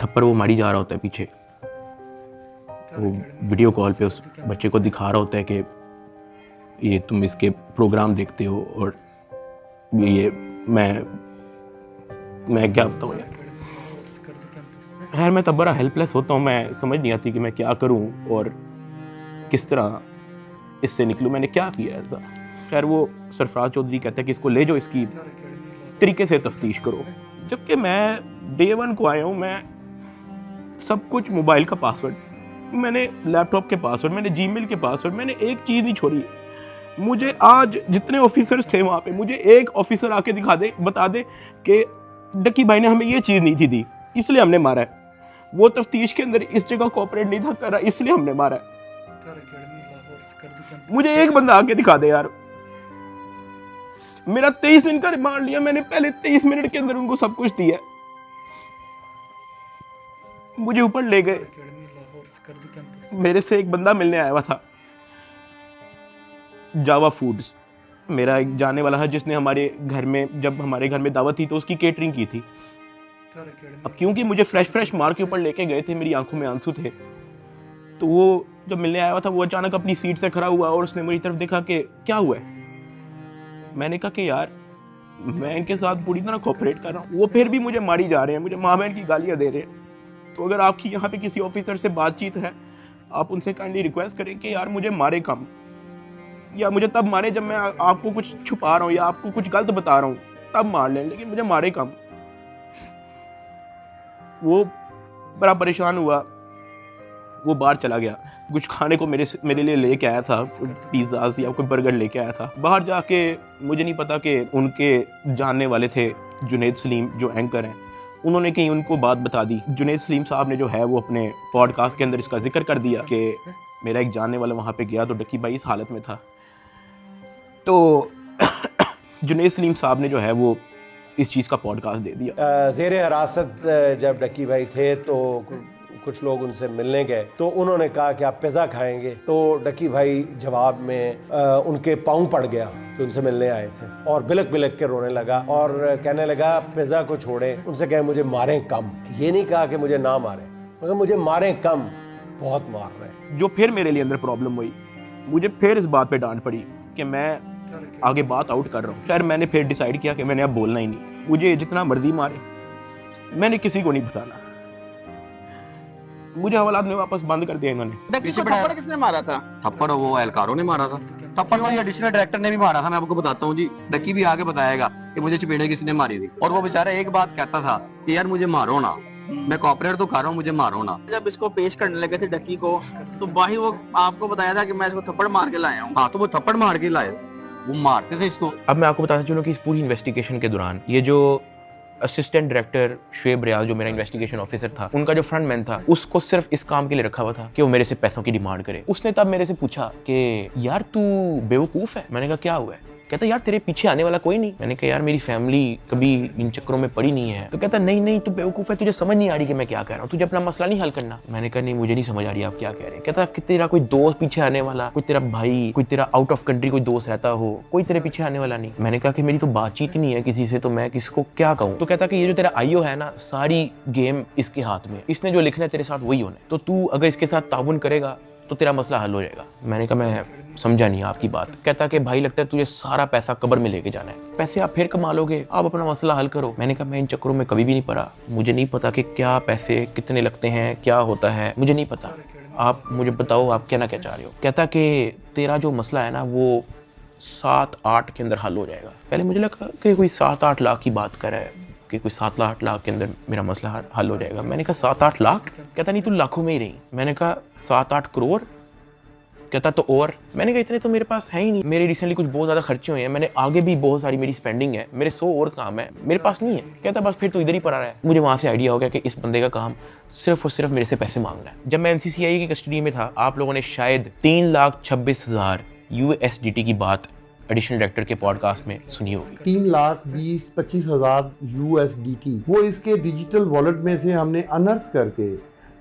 थप्पड़ वो मारी जा रहा होता है पीछे, वो वीडियो कॉल पे उस बच्चे को दिखा रहा होता है कि ये तुम इसके प्रोग्राम देखते हो और ये मैं क्या बताऊँ यार। खैर मैं तब बड़ा हेल्पलेस होता हूँ, मैं समझ नहीं आती कि मैं क्या करूँ और किस तरह इससे निकलूँ, मैंने क्या किया ऐसा। खैर वो सरफराज चौधरी कहता है कि इसको ले जाओ, इसकी तरीके से तफ्तीश करो। जबकि मैं डे 1 को आया हूँ, मैं सब कुछ, मोबाइल का पासवर्ड, मैंने लैपटॉप के पासवर्ड, मैंने जीमेल के पासवर्ड, मैंने एक चीज़ नहीं छोड़ी। मुझे आज जितने ऑफिसर्स थे वहाँ पे, मुझे एक ऑफिसर आके दिखा दे, बता दे कि डक्की भाई ने हमें ये चीज़ नहीं थी दी, इसलिए हमने मारा है। वो तफ्तीश के अंदर इस जगह कोऑपरेट नहीं था कर रहा, इसलिए हमने मारा है। मुझे एक बंदा आके दिखा दे यार। मेरा 23 दिन का रिमांड लिया मैंने, पहले 23 मिनट के अंदर उनको सब कुछ दिया, मुझे ऊपर ले गए। मेरे से एक बंदा मिलने आया हुआ था, जावा फूड्स, मेरा एक जाने वाला है जिसने हमारे घर में, जब हमारे घर में दावत थी तो उसकी केटरिंग की थी। अब क्योंकि मुझे फ्रेश मार के ऊपर लेके गए थे, मेरी आंखों में आंसू थे, तो वो जब मिलने आया हुआ था वो अचानक अपनी सीट से खड़ा हुआ और उसने मेरी तरफ देखा कि क्या हुआ है। मैंने कहा कि यार मैं इनके साथ पूरी तरह कोऑपरेट कर रहा हूँ, वो फिर भी मुझे मारी जा रहे हैं, मुझे माँ बहन की गालियाँ दे रहे हैं। तो अगर आपकी यहाँ पे किसी ऑफिसर से बातचीत है, आप उनसे काइंडली रिक्वेस्ट करें कि यार मुझे मारे कम, या मुझे तब मारे जब मैं आपको कुछ छुपा रहा हूँ या आपको कुछ गलत बता रहा हूँ, तब मार लें, लेकिन मुझे मारे कम। वो बड़ा परेशान हुआ, वो बाहर चला गया, कुछ खाने को मेरे लिए लेके आया था, पिज़्ज़ास या कोई बर्गर लेके आया था। बाहर जाके मुझे नहीं पता कि उनके जानने वाले थे जुनैद सलीम जो एंकर हैं, उन्होंने कहीं उनको बात बता दी। जुनैद सलीम साहब ने जो है वो अपने पॉडकास्ट के अंदर इसका जिक्र कर दिया कि मेरा एक जानने वाला वहाँ पे गया तो डक्की भाई इस हालत में था। तो जुनैद सलीम साहब ने जो है वो इस चीज़ का पॉडकास्ट दे दिया। ज़ेरे हिरासत जब डक्की भाई थे तो कुछ लोग उनसे मिलने गए, तो उन्होंने कहा कि आप पिज़्ज़ा खाएंगे, तो डक्की भाई जवाब में उनके पाँव पड़ गया जो उनसे मिलने आए थे, और बिलक बिलक के रोने लगा और कहने लगा पिज़्ज़ा को छोड़ें, उनसे कहे मुझे मारें कम। ये नहीं कहा कि मुझे ना मारें, मगर मुझे मारें कम, बहुत मार रहे हैं। जो फिर मेरे लिए अंदर प्रॉब्लम हुई, मुझे फिर इस बात पे डांट पड़ी कि मैं आगे बात आउट कर रहा हूँ। खैर मैंने फिर डिसाइड किया कि मैंने अब बोलना ही नहीं, मुझे जितना मर्जी मारे, मैंने किसी को नहीं बताना। मुझे हवालात में वापस बंद कर दिया इन्होंने। थप्पड़ किसने मारा था? थप्पड़ वो एहलकारों ने मारा था, थप्पड़ वो एडिशनल डायरेक्टर ने भी मारा था। मैं आपको बताता हूँ जी, डक्की भी आगे बताएगा कि मुझे चपेड़े किसने मारी थी, और वो बेचारा एक बात कहता था कि यार मुझे मारो ना, मैं कॉपरेट तो कर रहा हूँ, मुझे मारो ना। जब इसको पेश करने लगे थे डक्की को, तो भाई वो आपको बताया था कि मैं इसको थप्पड़ मार के लाया हूँ। हाँ, तो वो थप्पड़ मार के लाए, वो मारते थे इसको। अब मैं आपको बताना चाहूँ कि इस पूरी इन्वेस्टिगेशन के दौरान ये जो असिस्टेंट डायरेक्टर शुएब रियाज, जो मेरा इन्वेस्टिगेशन ऑफिसर था, उनका जो फ्रंटमैन था, उसको सिर्फ इस काम के लिए रखा हुआ था कि वो मेरे से पैसों की डिमांड करे। उसने तब मेरे से पूछा कि यार तू बेवकूफ़ है। मैंने कहा क्या हुआ है? कहता यार तेरे पीछे आने वाला कोई नहीं। मैंने कहा यार मेरी फैमिली कभी इन चक्करों में पड़ी नहीं है। तो कहता नहीं तू बेवकूफ़ है, तुझे समझ नहीं आ रही कि मैं क्या कह रहा हूँ, तुझे अपना मसला नहीं हल करना। मैंने कहा नहीं, मुझे नहीं समझ आ रही आप क्या कह रहे हैं। कहता कि तेरा कोई दोस्त पीछे आने वाला, कोई तेरा भाई, कोई तेरा आउट ऑफ कंट्री कोई दोस्त रहता हो, कोई तेरे पीछे आने वाला नहीं। मैंने कहा कि मेरी तो बातचीत ही नहीं है किसी से, तो मैं किसको क्या कहूँ। तो कहता कि ये जो तेरा आईओ है ना, सारी गेम इसके हाथ में, इसने जो लिखना है तेरे साथ वही होना है, तो तू अगर इसके साथ ताउन करेगा तो तेरा मसला हल हो जाएगा। मैंने कहा मैं समझा नहीं आपकी बात। कहता कि भाई लगता है तुझे सारा पैसा कब्र में लेके जाना है, पैसे आप फिर कमा लोगे, आप अपना मसला हल करो। मैंने कहा मैं इन चक्करों में कभी भी नहीं पड़ा, मुझे नहीं पता कि क्या पैसे कितने लगते हैं, क्या होता है, मुझे नहीं पता, आप मुझे बताओ आप कहना क्या चाह रहे हो। कहता कि तेरा जो मसला है ना वो 7-8 के अंदर हल हो जाएगा। पहले मुझे लगा कि कोई 7-8 लाख की बात कर रहा है कि कोई 7-8 लाख के अंदर मेरा मसला हल हो जाएगा। मैंने कहा 7-8 लाख? कहता नहीं तू लाखों में ही रही। मैंने कहा 7-8 करोड़? कहता तो और। मैंने कहा इतने तो मेरे पास है ही नहीं, मेरे रिसेंटली कुछ बहुत ज़्यादा खर्चे हुए हैं, मैंने आगे भी बहुत सारी मेरी स्पेंडिंग है, मेरे 100 और काम है, मेरे पास नहीं है। कहता बस फिर तो इधर ही पड़ा रहा है। मुझे वहाँ से आइडिया हो गया कि इस बंदे का काम सिर्फ और सिर्फ मेरे से पैसे मांगना है। जब मैं NCCI की कस्टडी में था, आप लोगों ने शायद 3,26,000 USDT की बात एडिशनल डायरेक्टर के पॉडकास्ट में सुनी होगी। 3,20,25,000 USDT वो इसके डिजिटल वॉलेट में से हमने अनर्थ करके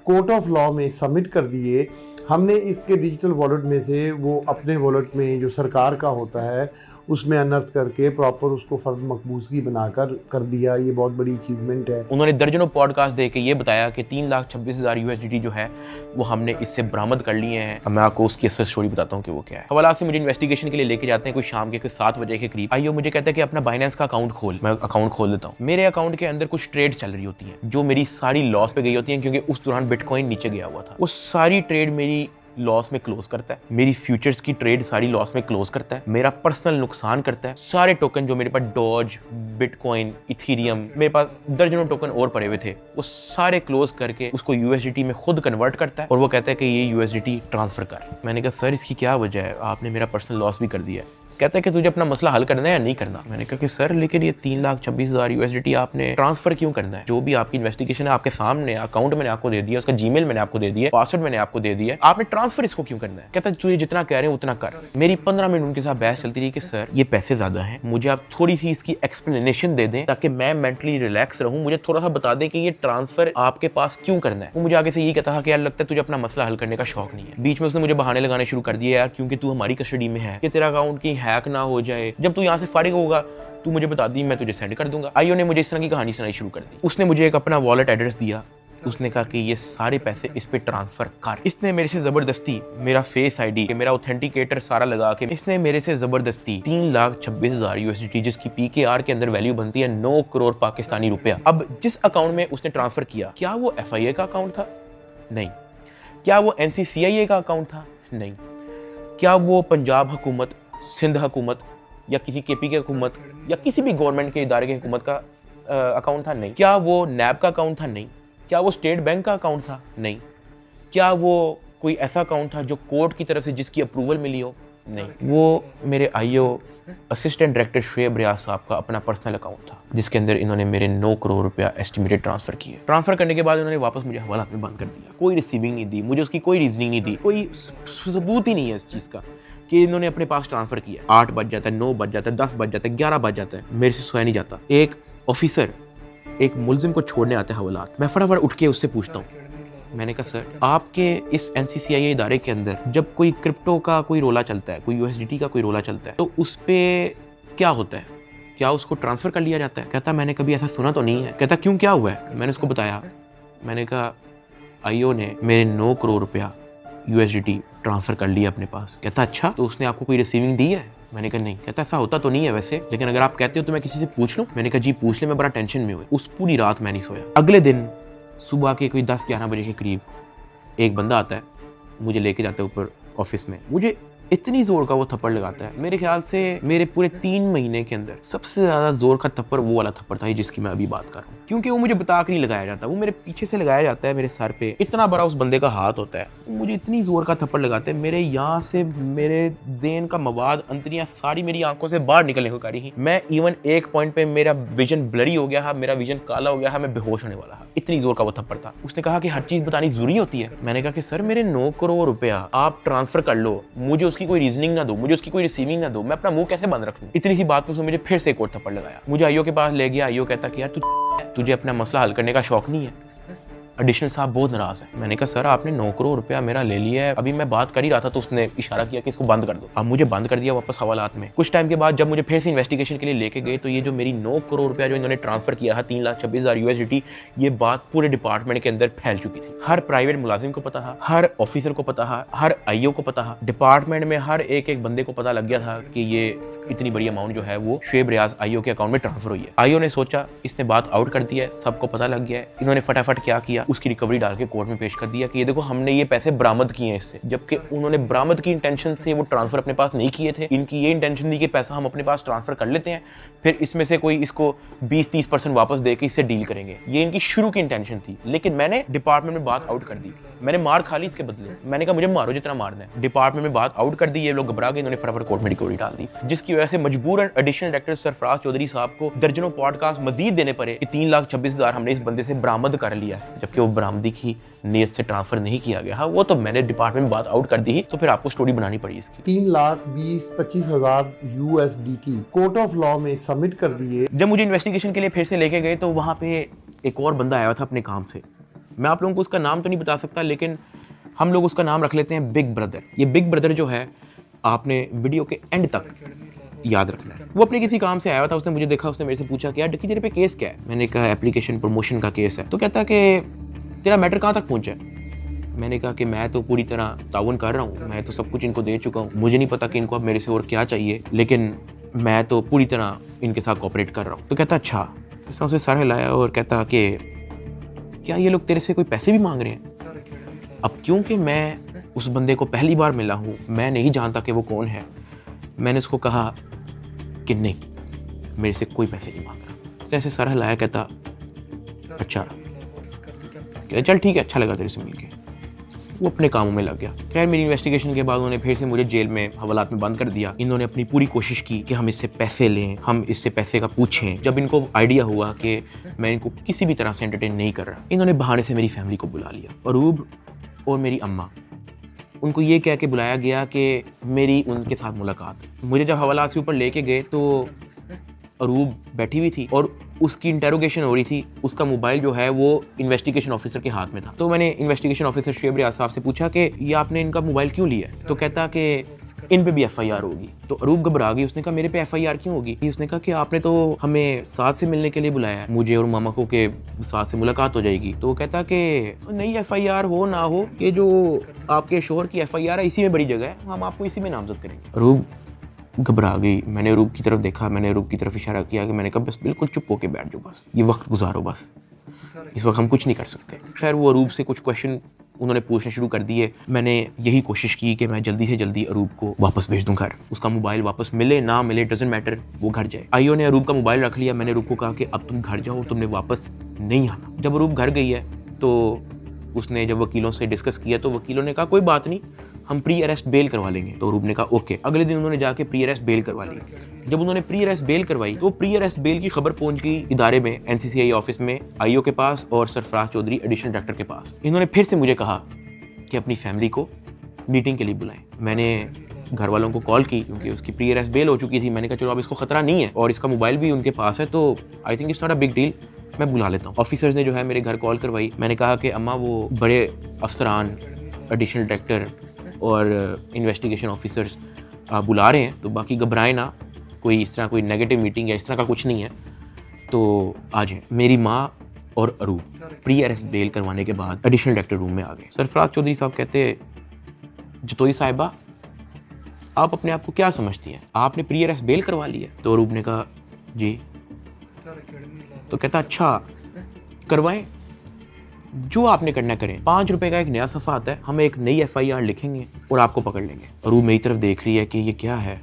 कोर्ट ऑफ लॉ में सबमिट कर दिए। हमने इसके डिजिटल वॉलेट में से वो अपने वॉलेट में जो सरकार का होता है उसमें अनर्थ करके प्रॉपर उसको फर्द मकबूजगी बनाकर कर दिया। ये बहुत बड़ी अचीवमेंट है। उन्होंने दर्जनों पॉडकास्ट दे के ये बताया कि 3,26,000 USDT जो है वो हमने इससे बरामद कर लिए हैं। अब मैं आपको उसकी असल स्टोरी बताता हूँ कि वो क्या है। हवाला से मुझे इन्वेस्टिगेशन के लिए लेके जाते हैं कोई शाम के 7 बजे के करीब। आइयो मुझे कहता है कि अपना बाइनेंस का अकाउंट खोल। मैं अकाउंट खोल देता हूँ। मेरे अकाउंट के अंदर कुछ ट्रेड चल रही होती हैं जो मेरी सारी लॉस पे गई होती हैं, क्योंकि उस दौरान बिटकॉइन नीचे गया हुआ था। वो सारी ट्रेड मेरी लॉस में क्लोज करता है। मेरी फ्यूचर्स की ट्रेड सारी लॉस में क्लोज करता है। मेरा पर्सनल नुकसान करता है। सारे टोकन जो मेरे पास डॉज, बिटकॉइन, इथीरियम, मेरे पास दर्जनों टोकन और पड़े हुए थे, वो सारे क्लोज करके उसको USDT में खुद कन्वर्ट करता है और वो कहता है कि ये USDT ट्रांसफर कर। मैंने कहा सर इसकी क्या वजह है, आपने मेरा पर्सनल लॉस भी कर दिया है। कहता है कि तुझे अपना मसला हल करना है या नहीं करना। मैंने कहा कि सर लेकिन ये 3,26,000 USDT आपने ट्रांसफर क्यों करना है? जो भी आपकी इन्वेस्टिगेशन है आपके सामने, अकाउंट मैंने आपको दे दिया, उसका जीमेल मैंने आपको दे दिया, पासवर्ड मैंने आपको दे दिया, आपने ट्रांसफर इसको क्यों करना है? कहता है तुझे जितना कह रहे हैं उतना कर। मेरी 15 मिनट उनके साथ बहस चलती रही कि सर ये पैसे ज्यादा हैं, मुझे आप थोड़ी सी इसकी एक्सप्लेनेशन दे दें ताकि मैं मेंटली रिलैक्स रहूं, मुझे थोड़ा सा बता दें कि ये ट्रांसफर आपके पास क्यों करना है। वो मुझे आगे से यही कहता था कि यार लगता है तुझे अपना मसला हल करने का शौक नहीं है। बीच में उसने मुझे बहाने लगाने शुरू कर दिए, यार क्योंकि तू हमारी कस्टडी में है कि तेरा अकाउंट की हैक ना हो जाए, जब तू यहाँ से फारिग होगा तू मुझे बता दी, मैं तुझे सेंड कर दूंगा। आईओ ने मुझे इस तरह की कहानी सुनाई शुरू कर दी। उसने मुझे एक अपना वॉलेट एड्रेस दिया। उसने कहा कि ये सारे पैसे इस पे ट्रांसफर कर। इसने मेरे से जबरदस्ती मेरा फेस आईडी, मेरा ऑथेंटिकेटर सारा लगा के इसने मेरे से जबरदस्ती 3,26,000 USDT, जिसकी PKR के अंदर वैल्यू बनती है 9 करोड़ पाकिस्तानी रुपया। अब जिस अकाउंट में उसने ट्रांसफर किया, क्या वो FIA का अकाउंट था? नहीं। क्या वो NCCIA का अकाउंट था? नहीं। क्या वो पंजाब हुकूमत, सिंध हुकूमत या किसी KP की हुकूमत या किसी भी गवर्नमेंट के इदारे की हुकूमत का अकाउंट था? नहीं। क्या वो NAB का अकाउंट था? नहीं। क्या वो स्टेट बैंक का अकाउंट था? नहीं। क्या वो कोई ऐसा अकाउंट था जो कोर्ट की तरफ से जिसकी अप्रूवल मिली हो? नहीं। वो मेरे IO असिस्टेंट डायरेक्टर शुएब रियाज साहब का अपना पर्सनल अकाउंट था, जिसके अंदर इन्होंने मेरे 9 करोड़ रुपया एस्टिमेटेड ट्रांसफर किए। ट्रांसफर करने के बाद इन्होंने वापस मुझे हवालात में बंद कर दिया। कोई रिसीविंग नहीं दी, मुझे उसकी कोई रीजनिंग नहीं दी, कोई सबूत ही नहीं है इस चीज़ का कि इन्होंने अपने पास ट्रांसफर किया। 8 बज जाता है, 9 बज जाता है, 10 बज जाता है, 11 बज जाता है, मेरे से सोया नहीं जाता। एक ऑफिसर एक मुलजिम को छोड़ने आते हैं हवालात, मैं फटाफट उठ के उससे पूछता हूँ, मैंने कहा सर आपके इस NCCIA इदारे के अंदर जब कोई क्रिप्टो का कोई रोला चलता है, कोई USDT का कोई रोला चलता है, तो उस पर क्या होता है? क्या उसको ट्रांसफ़र कर लिया जाता है? कहता मैंने कभी ऐसा सुना तो नहीं है। कहता क्यों, क्या हुआ है? मैंने उसको बताया। मैंने कहा IO ने मेरे 9 करोड़ रुपया USDT ट्रांसफ़र कर लिया अपने पास। कहता अच्छा, तो उसने आपको कोई रिसीविंग दी है? मैंने कहा नहीं। कहता ऐसा होता तो नहीं है वैसे, लेकिन अगर आप कहते हो तो मैं किसी से पूछ लूँ। मैंने कहा जी पूछ ले, मैं बड़ा टेंशन में हुई। उस पूरी रात मैं नहीं सोया। अगले दिन सुबह के कोई 10-11 बजे के करीब एक बंदा आता है, मुझे लेके जाता है ऊपर ऑफिस में। मुझे इतनी जोर का वो थप्पड़ लगाता है, मेरे ख्याल से मेरे पूरे 3 महीने के अंदर सबसे ज़्यादा जोर का थप्पड़ वो वाला थप्पड़ था जिसकी मैं अभी बात कर रहा हूँ। क्योंकि वो मुझे बता के नहीं लगाया जाता, वो मेरे पीछे से लगाया जाता है, मेरे सर पे इतना बड़ा उस बंदे का हाथ होता है, मुझे इतनी जोर का थप्पड़ लगाते हैं, मेरे यहाँ से मेरे ज़हन का मवाद, अंतरियाँ सारी मेरी आंखों से बाहर निकलने को करी। मैं इवन एक पॉइंट पे मेरा विजन ब्लरी हो गया है, मेरा विजन काला हो गया है, मैं बेहोश होने वाला है, इतनी जोर का वो थप्पड़ था। उसने कहा कि हर चीज़ बतानी जरूरी होती है। मैंने कहा कि सर मेरे 9 करोड़ रुपया आप ट्रांसफर कर लो, मुझे उसकी कोई रीजनिंग ना दो, मुझे उसकी कोई रिसीविंग ना दो, मैं अपना मुंह कैसे बंद रखूं? इतनी सी बात पे उसने मुझे फिर से एक और थप्पड़ लगाया। मुझे IO के पास ले गया। IO कहता कि यार तुझे अपना मसला हल करने का शौक नहीं है। एडिशनल साहब बहुत नाराज है। मैंने कहा सर आपने 9 करोड़ रुपया मेरा ले लिया है, अभी मैं बात कर ही रहा था तो उसने इशारा किया कि इसको बंद कर दो। अब मुझे बंद कर दिया वापस हवालात में। कुछ टाइम के बाद जब मुझे फिर से इन्वेस्टिगेशन के लिए लेके गए तो ये जो मेरी 9 करोड़ रुपया जो इन्होंने ट्रांसफर किया है 3,26,000 USDT, ये बात पूरे डिपार्टमेंट के अंदर फैल चुकी थी। हर प्राइवेट मुलाजिम को पता था, हर ऑफिसर को पता था, हर IO को पता था, डिपार्टमेंट में हर एक बंदे को पता लग गया था कि ये इतनी बड़ी अमाउंट जो है वो शुएब रियाज IO के अकाउंट में ट्रांसफर हुई है। IO ने सोचा इसने बात आउट कर दिया है, सबको पता लग गया है। इन्होंने फटाफट क्या किया, उसकी रिकवरी डाल के कोर्ट में पेश कर दिया कि ये देखो हमने ये पैसे बरामद किए हैं इससे, जबकि उन्होंने बरामद की इंटेंशन से वो ट्रांसफर अपने पास नहीं किए थे। इनकी ये इंटेंशन थी कि पैसा हम अपने पास ट्रांसफर कर लेते हैं, फिर इसमें से कोई इसको 20-30% वापस दे के इससे डील करेंगे। ये इनकी शुरू की इंटेंशन थी, लेकिन मैंने डिपार्टमेंट में बात आउट कर दी। मैंने मार खा ली इसके बदले। मैंने कहा मुझे मारो जितना मारना है। डिपार्टमेंट में बात आउट कर दी, ये लोग घबरा गए, इन्होंने फटाफट कोर्ट में रिकवरी डाल दी, जिसकी वजह से मजबूरन एडिशनल डायरेक्टर सरफराज चौधरी साहब को दर्जनों पॉडकास्ट मजीद देने पड़े कि 3,26,000 हमने इस बंदे से बरामद कर लिया है, जबकि वो बरामदी की नीयत से ट्रांसफर नहीं किया गया। हाँ वो तो मैंने डिपार्टमेंट में बात आउट कर दी, तो फिर आपको स्टोरी बनानी पड़ी इसकी। 3,20,25,000 USDT कोर्ट ऑफ लॉ में सबमिट कर दिए। जब मुझे इन्वेस्टिगेशन के लिए फिर से लेके गए तो वहाँ पे एक और बंदा आया था अपने काम से, मैं आप लोगों को उसका नाम तो नहीं बता सकता, लेकिन हम लोग उसका नाम रख लेते हैं बिग ब्रदर। ये बिग ब्रदर जो है, आपने वीडियो के एंड तक याद रखना है। वो अपने किसी काम से आया था, उसने मुझे देखा, उसने मेरे से पूछा कि यार डक्की तेरे पे केस क्या है। मैंने कहा एप्लीकेशन प्रमोशन का केस है। तो कहता कि तेरा मैटर कहाँ तक पहुँचा है। मैंने कहा कि मैं तो पूरी तरह ताउन कर रहा हूँ, मैं तो सब कुछ इनको दे चुका हूँ, मुझे नहीं पता कि इनको अब मेरे से और क्या चाहिए, लेकिन मैं तो पूरी तरह इनके साथ कोऑपरेट कर रहा हूँ। तो कहता अच्छा। उसने उसे सर हिलाया और कहता कि क्या ये लोग तेरे से कोई पैसे भी मांग रहे हैं। अब क्योंकि मैं उस बंदे को पहली बार मिला हूँ, मैं नहीं जानता कि वो कौन है, मैंने उसको कहा कि नहीं, मेरे से कोई पैसे नहीं मांग रहा। उसने ऐसे सर हिलाया, कहता अच्छा, चल ठीक है, अच्छा लगा तेरे से मिलके। वो अपने कामों में लग गया। खैर मेरी इन्वेस्टिगेशन के बाद उन्होंने फिर से मुझे जेल में हवालात में बंद कर दिया। इन्होंने अपनी पूरी कोशिश की कि हम इससे पैसे लें, हम इससे पैसे का पूछें। जब इनको आइडिया हुआ कि मैं इनको किसी भी तरह से एंटरटेन नहीं कर रहा, इन्होंने बहाने से मेरी फैमिली को बुला लिया। अरूब और मेरी अम्मा, उनको ये कह के बुलाया गया कि मेरी उनके साथ मुलाकात। मुझे जब हवालात से ऊपर लेके गए तो अरूब बैठी हुई थी और उसकी इंटेरोगेशन हो रही थी। उसका मोबाइल जो है वो इन्वेस्टिगेशन ऑफिसर के हाथ में था। तो मैंने इन्वेस्टिगेशन ऑफिसर शुएब रियाज साहब से पूछा कि ये आपने इनका मोबाइल क्यों लिया है। तो कहता कि इन पे भी FIR होगी। तो अरूब घबरा गई, उसने कहा मेरे पे FIR क्यों होगी। उसने कहा कि आपने तो हमें साथ से मिलने के लिए बुलाया है, मुझे और मामा को के साथ से मुलाकात हो जाएगी। तो वो कहता कि नहीं, FIR हो ना हो, ये जो आपके शोहर की FIR है इसी में बड़ी जगह है, हम आपको इसी में नामजद करेंगे। अरूब घबरा गई। मैंने अरूब की तरफ देखा, मैंने अरूब की तरफ इशारा किया कि मैंने कहा बस बिल्कुल चुप होके बैठ जाओ, बस ये वक्त गुजारो, बस इस वक्त हम कुछ नहीं कर सकते। खैर वो अरूब से कुछ क्वेश्चन उन्होंने पूछने शुरू कर दिए। मैंने यही कोशिश की कि मैं जल्दी से जल्दी अरूब को वापस भेज दूं घर। उसका मोबाइल वापस मिले ना मिले डजंट मैटर, वो घर जाए। आईओ ने अरूब का मोबाइल रख लिया। मैंने अरूब को कहा कि अब तुम घर जाओ, तुमने वापस नहीं आना। जब अरूब घर गई है तो उसने जब वकीलों से डिस्कस किया तो वकीलों ने कहा कोई बात नहीं, हम प्री अरेस्ट बेल करवा लेंगे। तो अरूब ने कहा ओके। अगले दिन उन्होंने जाके प्री अरेस्ट बेल करवा ली। जब उन्होंने प्री अरेस्ट बेल करवाई तो प्री अरेस्ट बेल की खबर पहुंच गई इदारे में, NCCI ऑफिस में, आईओ के पास और सरफराज चौधरी एडिशनल डायरेक्टर के पास। इन्होंने फिर से मुझे कहा कि अपनी फैमिली को मीटिंग के लिए बुलाएं। मैंने घर वालों को कॉल की क्योंकि उसकी प्री अरेस्ट बेल हो चुकी थी। मैंने कहा चलो अब इसको खतरा नहीं है और इसका मोबाइल भी उनके पास है, तो I think it's not a big deal, मैं बुला लेता हूँ। ऑफिसर्स ने जो है मेरे घर कॉल करवाई। मैंने कहा कि अम्मा वो बड़े अफसरान, एडिशनल डायरेक्टर और इन्वेस्टिगेशन ऑफिसर्स बुला रहे हैं, तो बाकी घबराएं ना, कोई इस तरह कोई नेगेटिव मीटिंग या इस तरह का कुछ नहीं है, तो आ जाएं। मेरी माँ और अरूब प्री अरेस्ट बेल करवाने के बाद एडिशनल डायरेक्टर रूम में आ गए। सरफराज चौधरी साहब कहते जतोई साहिबा आप अपने आप को क्या समझती हैं, आपने प्री अरेस्ट बेल करवा ली है। तो अरूब ने कहा जी। तो कहता अच्छा करवाएं, जो आपने करना करें, 5 रुपए का एक नया सफ़ा आता है, हम एक नई FIR लिखेंगे और आपको पकड़ लेंगे। अरूब मेरी तरफ देख रही है कि ये क्या है,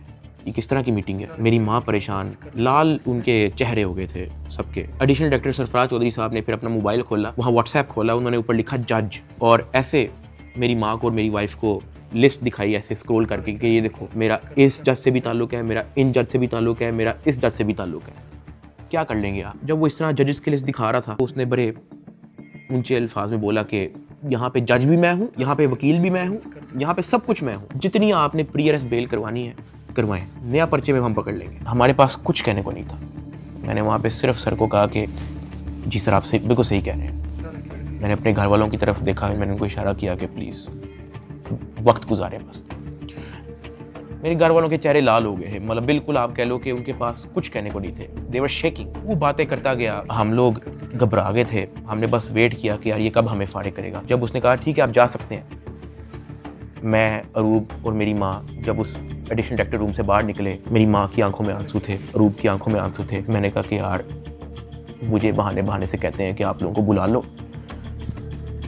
ये किस तरह की मीटिंग है। मेरी माँ परेशान, लाल उनके चेहरे हो गए थे सबके। एडिशनल डायरेक्टर सरफराज चौधरी साहब ने फिर अपना मोबाइल खोला, वहाँ WhatsApp खोला, उन्होंने ऊपर लिखा जज, और ऐसे मेरी माँ को और मेरी वाइफ को लिस्ट दिखाई ऐसे स्क्रॉल करके कि ये देखो मेरा इस जज से भी ताल्लुक है, मेरा इन जज से भी ताल्लुक है, मेरा इस जज से भी ताल्लुक है, क्या कर लेंगे आप। जब वो इस तरह जजेस की लिस्ट दिखा रहा था तो उसने बड़े ऊंचे अल्फाज में बोला कि यहाँ पे जज भी मैं हूँ, यहाँ पे वकील भी मैं हूँ, यहाँ पे सब कुछ मैं हूँ, जितनी आपने प्री अरेस्ट बेल करवानी है करवाएं, नया पर्चे में हम पकड़ लेंगे। हमारे पास कुछ कहने को नहीं था। मैंने वहाँ पे सिर्फ सर को कहा कि जी सर आप सही, बिल्कुल सही कह रहे हैं। मैंने अपने घर वालों की तरफ देखा, मैंने उनको इशारा किया कि प्लीज़ वक्त गुजारें बस। मेरे घर वालों के चेहरे लाल हो गए हैं, मतलब बिल्कुल आप कह लो कि उनके पास कुछ कहने को नहीं थे, दे वर शेकिंग। वो बातें करता गया, हम लोग घबरा गए थे, हमने बस वेट किया कि यार ये कब हमें फाड़े करेगा। जब उसने कहा ठीक है आप जा सकते हैं, मैं, अरूब और मेरी माँ जब उस एडिशनल डायरेक्टर रूम से बाहर निकले, मेरी माँ की आंखों में आंसू थे, अरूब की आंखों में आंसू थे। मैंने कहा कि यार मुझे बहाने से कहते हैं कि आप लोगों को बुला लो,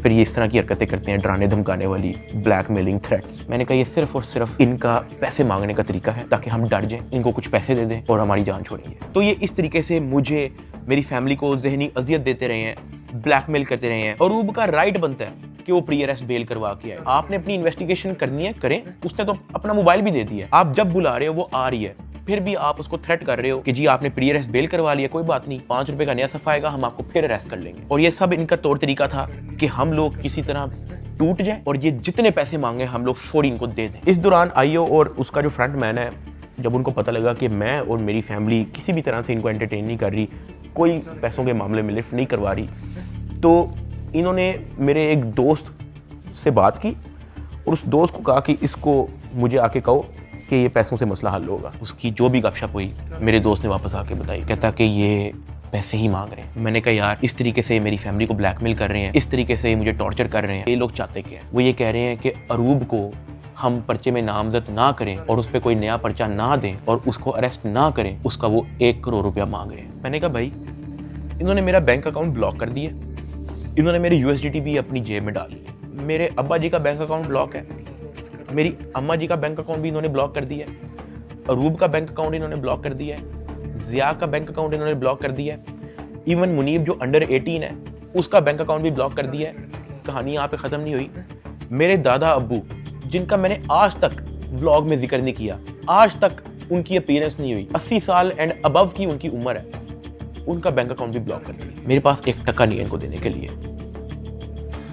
फिर ये इस तरह की हरकतें करते हैं, डराने धमकाने वाली, ब्लैकमेलिंग, थ्रेट्स। मैंने कहा ये सिर्फ और सिर्फ इनका पैसे मांगने का तरीका है ताकि हम डर जाएं, इनको कुछ पैसे दे दें और हमारी जान छोड़ेंगे। तो ये इस तरीके से मुझे, मेरी फैमिली को ज़हनी अजियत देते रहे हैं, ब्लैकमेल करते रहे हैं। अरूब का राइट बनता है कि वो प्री अरेस्ट बेल करवा के आए। आपने अपनी इन्वेस्टिगेशन करनी है, करें। उसने तो अपना मोबाइल भी दे दिया, आप जब बुला रहे हो वो आ रही है, फिर भी आप उसको थ्रेट कर रहे हो कि जी आपने प्री अरेस्ट बेल करवा लिया, कोई बात नहीं, 5 रुपए का नया सफ़ा आएगा, हम आपको फिर अरेस्ट कर लेंगे। और ये सब इनका तौर तरीका था कि हम लोग किसी तरह टूट जाएं और ये जितने पैसे मांगे हम लोग फौरी इनको दे दें। इस दौरान आईओ और उसका जो फ्रंट मैन है, जब उनको पता लगा कि मैं और मेरी फैमिली किसी भी तरह से इनको एंटरटेन नहीं कर रही, कोई पैसों के मामले में लिफ्ट नहीं करवा रही, तो इन्होंने मेरे एक दोस्त से बात की और उस दोस्त को कहा कि इसको मुझे आके कहो कि ये पैसों से मसला हल होगा। उसकी जो भी गपशप हुई मेरे दोस्त ने वापस आके बताई, कहता कि ये पैसे ही मांग रहे हैं। मैंने कहा यार इस तरीके से मेरी फैमिली को ब्लैकमेल कर रहे हैं, इस तरीके से मुझे टॉर्चर कर रहे हैं, ये लोग चाहते क्या है? वो ये कह रहे हैं कि अरूब को हम पर्चे में नामजद ना करें और उस पर कोई नया पर्चा ना दें और उसको अरेस्ट ना करें, उसका वो 1 करोड़ रुपया मांग रहे हैं। मैंने कहा भाई इन्होंने मेरा बैंक अकाउंट ब्लॉक कर दिया, इन्होंने मेरी USDT भी अपनी जेब में डाल ली, मेरे अब्बा जी का बैंक अकाउंट ब्लॉक है, मेरी अम्मा जी का बैंक अकाउंट भी इन्होंने ब्लॉक कर दिया है, अरूब का बैंक अकाउंट इन्होंने ब्लॉक कर दिया है, ज़िया का बैंक अकाउंट इन्होंने ब्लॉक कर दिया है, इवन मुनीब जो अंडर 18 है उसका बैंक अकाउंट भी ब्लॉक कर दिया है। कहानी यहाँ पे ख़त्म नहीं हुई। मेरे दादा अब्बू जिनका मैंने आज तक व्लॉग में जिक्र नहीं किया, आज तक उनकी अपीयरेंस नहीं हुई, 80 साल एंड अबव की उनकी उम्र है, उनका बैंक अकाउंट भी ब्लॉक कर दिया। मेरे पास 1 टका नहीं है इनको देने के लिए।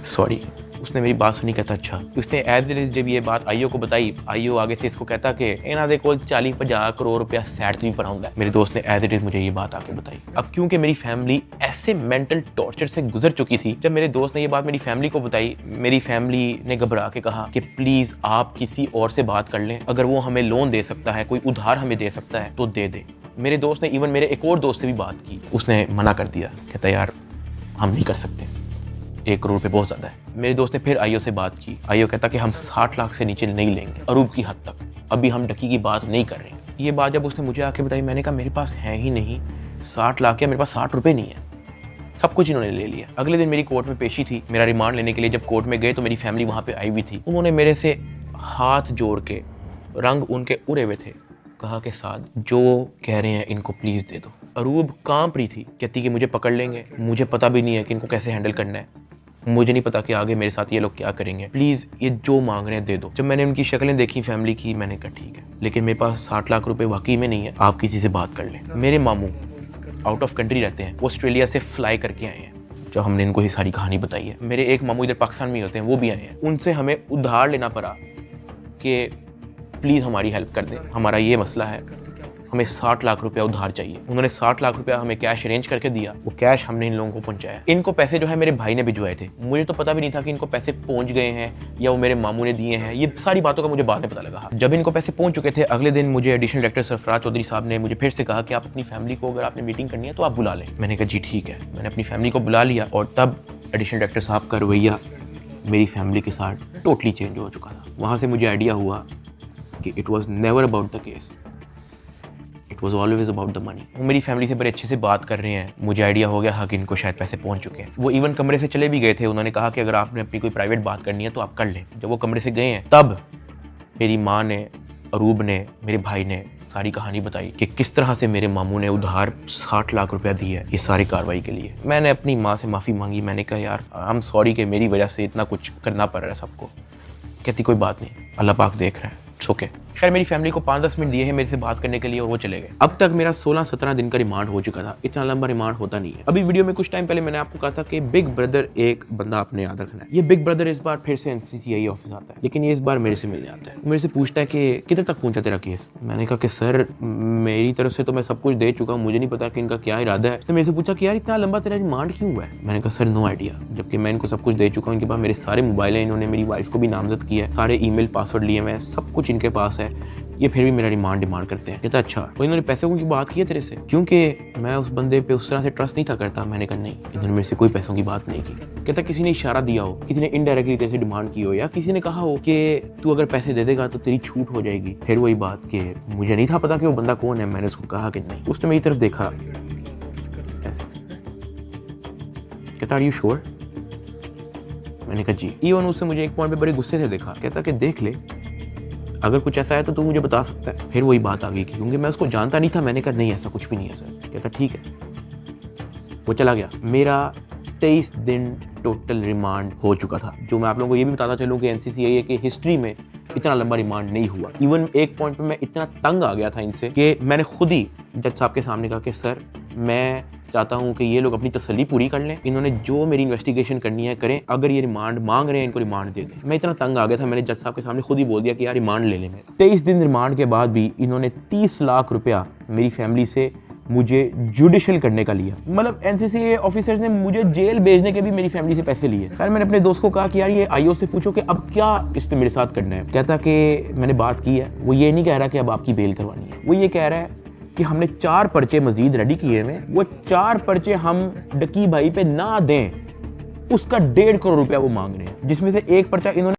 सॉरी। उसने मेरी बात सुनी, कहता अच्छा। उसने एज इट इज जब ये बात आईओ को बताई, आईओ आगे से इसको कहता कि इन्हों दे कोल 40-50 करोड़ रुपया सैट भी पर आउंदा है। मेरे दोस्त ने एज इट इज मुझे ये बात आके बताई। अब क्योंकि मेरी फैमिली ऐसे मेंटल टॉर्चर से गुजर चुकी थी, जब मेरे दोस्त ने ये बात मेरी फैमिली को बताई, मेरी फैमिली ने घबरा के कहा कि प्लीज़ आप किसी और से बात कर लें, अगर वो हमें लोन दे सकता है, कोई उधार हमें दे सकता है तो दे दे। मेरे दोस्त ने इवन मेरे एक और दोस्त से भी बात की, उसने मना कर दिया, कहता यार हम नहीं कर सकते, 1 करोड़ रुपये बहुत ज़्यादा है। मेरे दोस्त ने फिर आईओ से बात की, आईओ कहता कि हम 60 लाख से नीचे नहीं लेंगे, अरूब की हद तक, अभी हम डकी की बात नहीं कर रहे हैं। ये बात जब उसने मुझे आके बताई, मैंने कहा मेरे पास है ही नहीं 60 लाख, या मेरे पास 60 रुपये नहीं है, सब कुछ इन्होंने ले लिया। अगले दिन मेरी कोर्ट में पेशी थी, मेरा रिमांड लेने के लिए जब कोर्ट में गए तो मेरी फैमिली वहाँ पे आई हुई थी। उन्होंने मेरे से हाथ जोड़ के, रंग उनके उड़े हुए थे, कहा कि साद जो कह रहे हैं इनको प्लीज़ दे दो। अरूब कांप रही थी, कहती कि मुझे पकड़ लेंगे, मुझे पता भी नहीं है कि इनको कैसे हैंडल करना है, मुझे नहीं पता कि आगे मेरे साथ ये लोग क्या करेंगे, प्लीज़ ये जो मांग रहे हैं दे दो। जब मैंने उनकी शक्लें देखी फैमिली की, मैंने कहा ठीक है, लेकिन मेरे पास 60 लाख रुपए वाकई में नहीं है, आप किसी से बात कर लें। मेरे मामू आउट ऑफ कंट्री रहते हैं, वो ऑस्ट्रेलिया से फ्लाई करके आए हैं, जो हमने इनको ये सारी कहानी बताई है। मेरे एक मामू इधर पाकिस्तान में होते हैं, वो भी आए हैं, उनसे हमें उधार लेना पड़ा कि प्लीज़ हमारी हेल्प कर दें, हमारा ये मसला है, हमें 60 लाख रुपया उधार चाहिए। उन्होंने 60 लाख रुपया हमें कैश अरेंज करके दिया, वो कैश हमने इन लोगों को पहुंचाया। इनको पैसे जो है मेरे भाई ने भिजवाए थे, मुझे तो पता भी नहीं था कि इनको पैसे पहुंच गए हैं या वो मेरे मामू ने दिए हैं, ये सारी बातों का मुझे बाद में पता लगा। जब इनको पैसे पहुंच चुके थे, अगले दिन मुझे एडिशनल डायरेक्टर सरफराज चौधरी साहब ने मुझे फिर से कहा कि आप अपनी फैमिली को, अगर आपने मीटिंग करनी है तो आप बुला लें। मैंने कहा जी ठीक है। मैंने अपनी फैमिली को बुला लिया और तब एडिशनल डायरेक्टर साहब का रवैया मेरी फैमिली के साथ टोटली चेंज हो चुका था। वहाँ से मुझे आइडिया हुआ कि it was never about the case, it was always about the money. वो मेरी फैमिली से बड़े अच्छे से बात कर रहे हैं, मुझे आइडिया हो गया हाँ कि इनको शायद पैसे पहुंच चुके हैं। वो इवन कमरे से चले भी गए थे, उन्होंने कहा कि अगर आपने अपनी कोई प्राइवेट बात करनी है तो आप कर लें। जब वो कमरे से गए हैं तब मेरी माँ ने, अरूब ने, मेरे भाई ने सारी कहानी बताई कि किस तरह से मेरे मामू ने उधार 60 लाख रुपया दिया है इस सारी कार्रवाई के लिए। मैंने अपनी माँ से माफ़ी मांगी, मैंने कहा यार आई एम सॉरी कि मेरी वजह से इतना कुछ करना पड़ रहा है सबको। कहती कोई बात नहीं, अल्लाह पाक देख रहा है, इट्स ओके। खैर मेरी फैमिली को 5-10 मिनट दिए हैं मेरे से बात करने के लिए और वो चले गए। अब तक मेरा 16-17 दिन का रिमांड हो चुका था, इतना लंबा रिमांड होता नहीं है। अभी वीडियो में कुछ टाइम पहले मैंने आपको कहा था कि बिग ब्रदर एक बंदा आपने याद रखना है। ये बिग ब्रदर इस बार फिर से NCCI ऑफिस आता है, लेकिन ये इस बार मेरे से मिलने आता है। मेरे से पूछता है कि किधर तक पहुंचा तेरा केस। मैंने कहा कि सर मेरी तरफ से तो मैं सब कुछ दे चुका हूँ, मुझे नहीं पता कि इनका क्या इरादा है। उसने मेरे से पूछा कि यार इतना लंबा तेरा रिमांड क्यों हुआ है। मैंने कहा सर नो आइडिया, जबकि मैं इनको सब कुछ दे चुका हूँ। इनके पास मेरे सारे मोबाइल हैं, इन्होंने मेरी वाइफ को भी नामजद किया है, सारे ईमेल पासवर्ड लिए हुए हैं, सब कुछ इनके पास है, ये फिर भी मेरा रिमांड डिमांड करते हैं। कहता अच्छा तो इन्होंने पैसों की बात की है तेरे से, क्योंकि मैं उस बंदे पे उस तरह से ट्रस्ट नहीं था करता। मैंने कहा नहीं, इन्होंने मेरे से कोई पैसों की बात नहीं की। कहता किसी ने इशारा दिया हो, किसी ने इनडायरेक्टली तेरे से डिमांड की हो, या किसी ने कहा हो कि तू अगर पैसे दे देगा तो तेरी छूट हो जाएगी। फिर वही बात कि मुझे नहीं था पता कि वो बंदा कौन है। मैंने उसको कहा कि नहीं। उसने मेरी तरफ देखा ऐसे, कहता आर यू श्योर। मैंने कहा जी। इवन उससे मुझे एक पॉइंट पे बड़े गुस्से से देखा, कहता कि देख ले अगर कुछ ऐसा है तो तू मुझे बता सकता है। फिर वही बात आ गई क्योंकि मैं उसको जानता नहीं था। मैंने कहा नहीं ऐसा कुछ भी नहीं है सर। कहता ठीक है, वो चला गया। मेरा 23 दिन टोटल रिमांड हो चुका था। जो मैं आप लोगों को ये भी बताता चलूँ कि NCCI के हिस्ट्री में इतना लंबा रिमांड नहीं हुआ। इवन एक पॉइंट पे मैं इतना तंग आ गया था इनसे कि मैंने खुद ही जज साहब के सामने कहा कि सर मैं चाहता हूँ कि ये लोग अपनी तसल्ली पूरी कर लें, इन्होंने जो मेरी इन्वेस्टिगेशन करनी है करें, अगर ये रिमांड मांग रहे हैं इनको रिमांड दे दें। मैं इतना तंग आ गया था, मैंने जज साहब के सामने खुद ही बोल दिया कि यार रिमांड ले लें मेरा। 23 दिन रिमांड के बाद भी इन्होंने 30 लाख रुपया मेरी फैमिली से मुझे जुडिशियल करने का लिया। मतलब एनसीसी ऑफिसर्स ने मुझे जेल भेजने के भी मेरी फैमिली से पैसे लिए। फिर मैंने अपने दोस्त को कहा कि यार ये आईओ से पूछो कि अब क्या इसने मेरे साथ करना है। कहता कि मैंने बात की है, वो ये नहीं कह रहा कि अब आपकी बेल करवानी है, वो ये कह रहा है कि हमने 4 पर्चे मजीद रेडी किए हुए, वो 4 पर्चे हम डकी भाई पे ना दें, उसका 1.5 करोड़ रुपया वो मांग रहे हैं, जिसमें से एक पर्चा इन्होंने